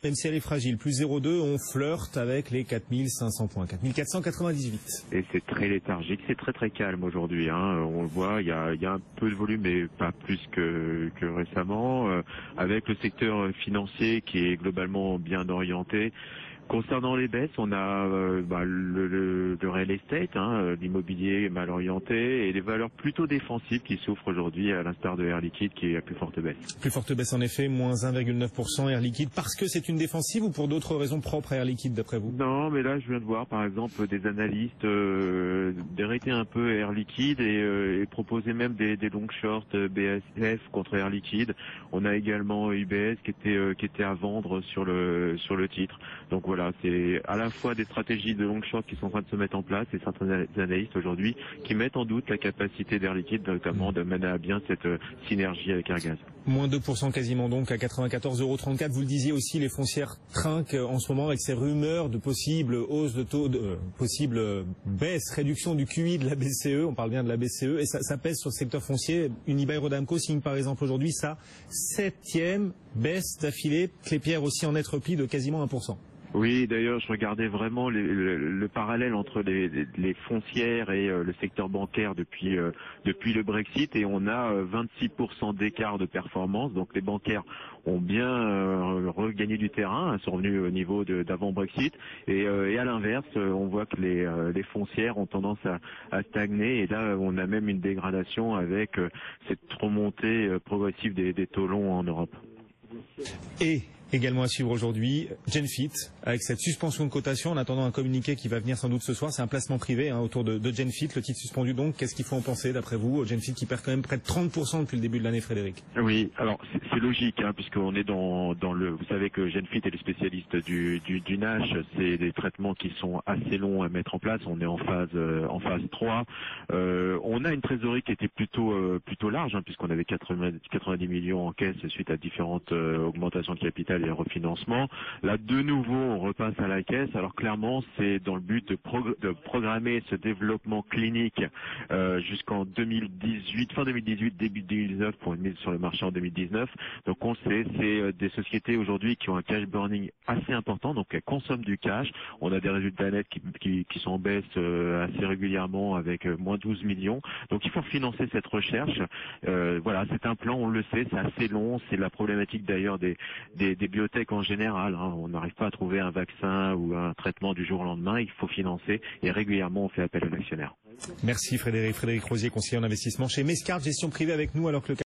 Même si elle est fragile, plus 0,2, on flirte avec les 4500 points, 4498. Et c'est très léthargique, c'est très très calme aujourd'hui. On le voit, il y a un peu de volume, mais pas plus que récemment. Avec le secteur financier qui est globalement bien orienté. Concernant les baisses, on a le real estate, l'immobilier mal orienté et des valeurs plutôt défensives qui souffrent aujourd'hui, à l'instar de Air Liquide qui est à plus forte baisse. Plus forte baisse en effet, moins 1,9% Air Liquide, parce que c'est une défensive ou pour d'autres raisons propres à Air Liquide d'après vous? Non, mais là je viens de voir par exemple des analystes dérater un peu Air Liquide et proposer même des long short BASF contre Air Liquide. On a également UBS qui était à vendre sur le titre. Donc voilà, c'est à la fois des stratégies de long short qui sont en train de se mettre en place et certains analystes aujourd'hui qui mettent en doute la capacité d'Air Liquide notamment de mener à bien cette synergie avec Airgas. Moins 2% quasiment donc à 94,34 €. Vous le disiez aussi, les foncières trinquent en ce moment avec ces rumeurs de possible hausse de taux, possible baisse, réduction du QI de la BCE. On parle bien de la BCE et ça pèse sur le secteur foncier. Unibail-Rodamco signe par exemple aujourd'hui sa 7e baisse d'affilée. Clépierre aussi en net repli de quasiment 1%. Oui, d'ailleurs, je regardais vraiment le parallèle entre les foncières et le secteur bancaire depuis le Brexit, et on a 26% d'écart de performance. Donc les bancaires ont bien regagné du terrain, sont revenus au niveau d'avant Brexit, et à l'inverse, on voit que les foncières ont tendance à stagner, et là on a même une dégradation avec cette remontée progressive des taux longs en Europe. Et également à suivre aujourd'hui, Genfit, avec cette suspension de cotation en attendant un communiqué qui va venir sans doute ce soir. C'est un placement privé autour de Genfit, le titre suspendu donc. Qu'est-ce qu'il faut en penser d'après vous? Genfit qui perd quand même près de 30% depuis le début de l'année, Frédéric. Oui, alors c'est logique, puisqu'on est dans le... Vous savez que Genfit est le spécialiste du NASH. C'est des traitements qui sont assez longs à mettre en place. On est en phase 3. On a une trésorerie qui était plutôt large, puisqu'on avait 90 millions en caisse suite à différentes augmentations de capital et refinancement. Là, de nouveau, on repasse à la caisse. Alors clairement, c'est dans le but de programmer ce développement clinique jusqu'en 2018, fin 2018, début 2019, pour une mise sur le marché en 2019. Donc on sait, c'est des sociétés aujourd'hui qui ont un cash burning assez important, donc elles consomment du cash. On a des résultats nets qui sont en baisse assez régulièrement avec moins 12 millions. Donc il faut financer cette recherche. Voilà, c'est un plan, on le sait, c'est assez long. C'est la problématique d'ailleurs des biotech en général. On n'arrive pas à trouver un vaccin ou un traitement du jour au lendemain. Il faut financer et régulièrement on fait appel aux actionnaires. Merci Frédéric. Frédéric Rosier, conseiller en investissement chez Mescart Gestion Privée avec nous alors que le